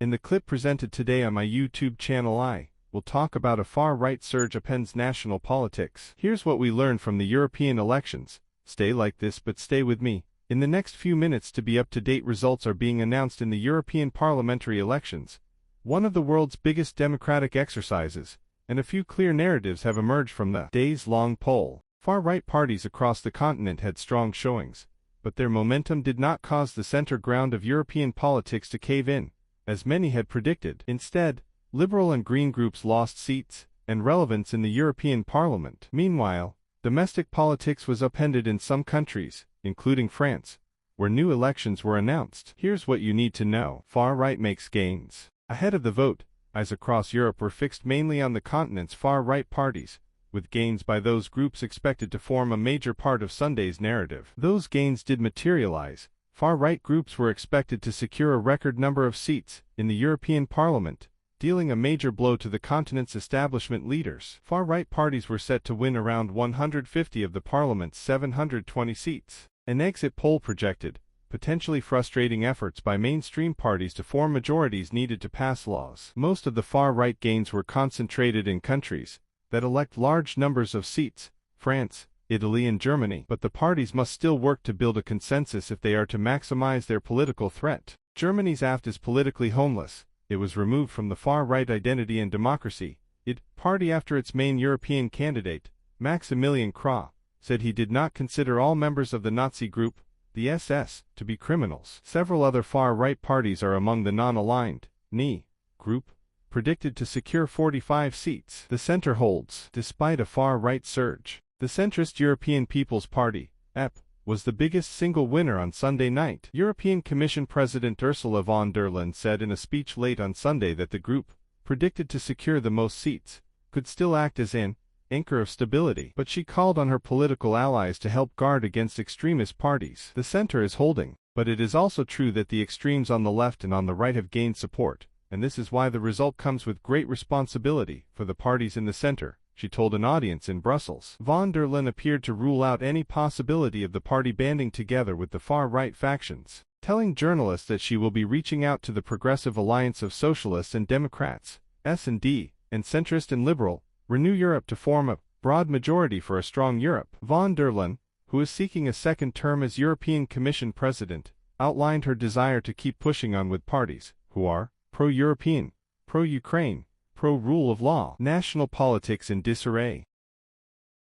In the clip presented today on my YouTube channel, we'll talk about a far-right surge upends national politics. Here's what we learned from the European elections. Stay like this, but stay with me. In the next few minutes, to be up-to-date, results are being announced in the European parliamentary elections, one of the world's biggest democratic exercises, and a few clear narratives have emerged from the days-long poll. Far-right parties across the continent had strong showings, but their momentum did not cause the center ground of European politics to cave in, as many had predicted. Instead, liberal and green groups lost seats and relevance in the European Parliament. Meanwhile, domestic politics was upended in some countries, including France, where new elections were announced. Here's what you need to know. Far-right makes gains. Ahead of the vote, eyes across Europe were fixed mainly on the continent's far-right parties, with gains by those groups expected to form a major part of Sunday's narrative. Those gains did materialize. Far-right groups were expected to secure a record number of seats in the European Parliament, dealing a major blow to the continent's establishment leaders. Far-right parties were set to win around 150 of the Parliament's 720 seats. An exit poll projected, potentially frustrating efforts by mainstream parties to form majorities needed to pass laws. Most of the far-right gains were concentrated in countries that elect large numbers of seats: France, Italy, and Germany. But the parties must still work to build a consensus if they are to maximize their political threat. Germany's AfD is politically homeless. It was removed from the far-right Identity and Democracy party after its main European candidate, Maximilian Krah, said he did not consider all members of the Nazi group, the SS, to be criminals. Several other far-right parties are among the non-aligned NE group, predicted to secure 45 seats. The center holds. Despite a far-right surge, the centrist European People's Party, EP, was the biggest single winner on Sunday night. European Commission President Ursula von der Leyen said in a speech late on Sunday that the group, predicted to secure the most seats, could still act as an anchor of stability. But she called on her political allies to help guard against extremist parties. The center is holding, but it is also true that the extremes on the left and on the right have gained support, and this is why the result comes with great responsibility for the parties in the center, she told an audience in Brussels. Von der Leyen appeared to rule out any possibility of the party banding together with the far-right factions, telling journalists that she will be reaching out to the Progressive Alliance of Socialists and Democrats, S&D, and centrist and liberal, Renew Europe to form a broad majority for a strong Europe. Von der Leyen, who is seeking a second term as European Commission President, outlined her desire to keep pushing on with parties who are pro-European, pro-Ukraine, pro-rule of law. National politics in disarray.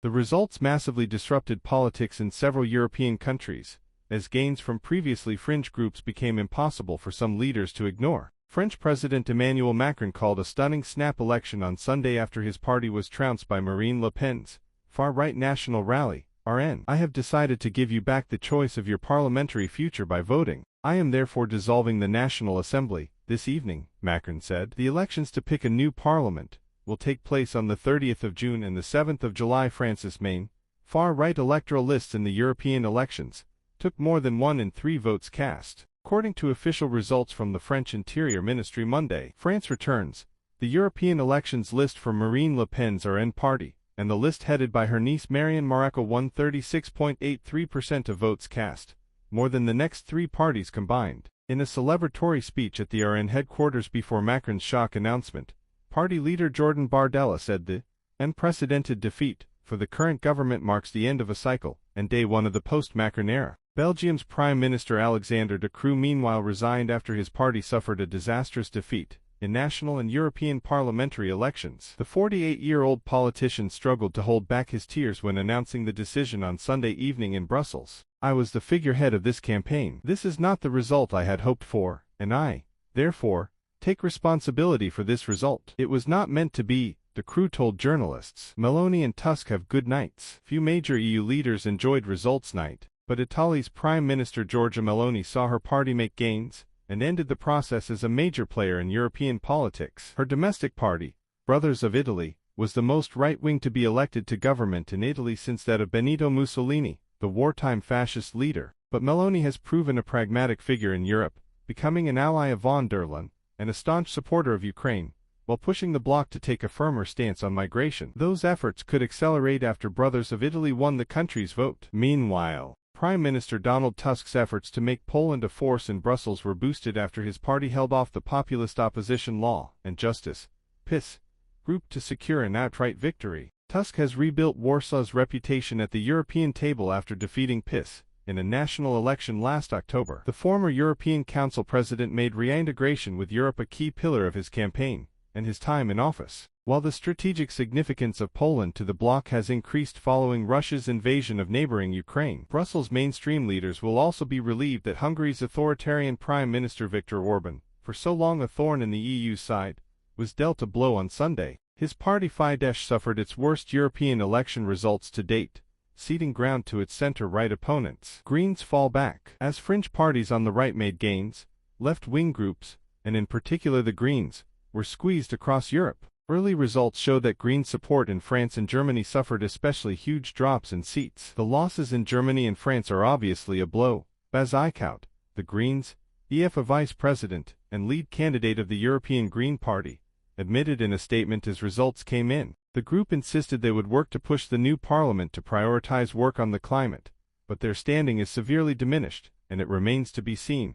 The results massively disrupted politics in several European countries, as gains from previously fringe groups became impossible for some leaders to ignore. French President Emmanuel Macron called a stunning snap election on Sunday after his party was trounced by Marine Le Pen's far-right National Rally, RN. "I have decided to give you back the choice of your parliamentary future by voting. I am therefore dissolving the National Assembly this evening," Macron said. The elections to pick a new parliament will take place on the 30th of June and the 7th of July. France's main far-right electoral lists in the European elections took more than 1 in 3 votes cast, according to official results from the French Interior Ministry Monday. France returns the European elections list for Marine Le Pen's RN party, and the list headed by her niece Marion Maréchal won 36.83% of votes cast, more than the next 3 parties combined. In a celebratory speech at the RN headquarters before Macron's shock announcement, party leader Jordan Bardella said the unprecedented defeat for the current government marks the end of a cycle and day one of the post-Macron era. Belgium's Prime Minister Alexandru meanwhile resigned after his party suffered a disastrous defeat in national and European parliamentary elections. The 48-year-old politician struggled to hold back his tears when announcing the decision on Sunday evening in Brussels. "I was the figurehead of this campaign. This is not the result I had hoped for, and I, therefore, take responsibility for this result. It was not meant to be," the crew told journalists. Meloni and Tusk have good nights. Few major EU leaders enjoyed results night, but Italy's Prime Minister Giorgia Meloni saw her party make gains and ended the process as a major player in European politics. Her domestic party, Brothers of Italy, was the most right-wing to be elected to government in Italy since that of Benito Mussolini, the wartime fascist leader. But Meloni has proven a pragmatic figure in Europe, becoming an ally of von der Leyen and a staunch supporter of Ukraine, while pushing the bloc to take a firmer stance on migration. Those efforts could accelerate after Brothers of Italy won the country's vote. Meanwhile, Prime Minister Donald Tusk's efforts to make Poland a force in Brussels were boosted after his party held off the Populist Opposition Law and Justice (PiS) group to secure an outright victory. Tusk has rebuilt Warsaw's reputation at the European table after defeating PiS in a national election last October. The former European Council president made reintegration with Europe a key pillar of his campaign and his time in office. While the strategic significance of Poland to the bloc has increased following Russia's invasion of neighboring Ukraine, Brussels mainstream leaders will also be relieved that Hungary's authoritarian Prime Minister Viktor Orban, for so long a thorn in the EU's side, was dealt a blow on Sunday. His party Fidesz suffered its worst European election results to date, ceding ground to its center-right opponents. Greens fall back. As fringe parties on the right made gains, left-wing groups, and in particular the Greens, were squeezed across Europe. Early results show that Green support in France and Germany suffered especially huge drops in seats. The losses in Germany and France are obviously a blow. Bas Eickhout, the Greens, EFA vice president and lead candidate of the European Green Party, admitted in a statement as results came in. The group insisted they would work to push the new parliament to prioritize work on the climate, but their standing is severely diminished, and it remains to be seen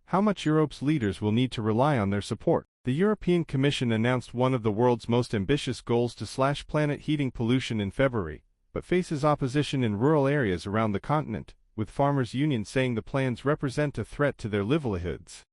how much Europe's leaders will need to rely on their support. The European Commission announced one of the world's most ambitious goals to slash planet heating pollution in February, but faces opposition in rural areas around the continent, with farmers' unions saying the plans represent a threat to their livelihoods.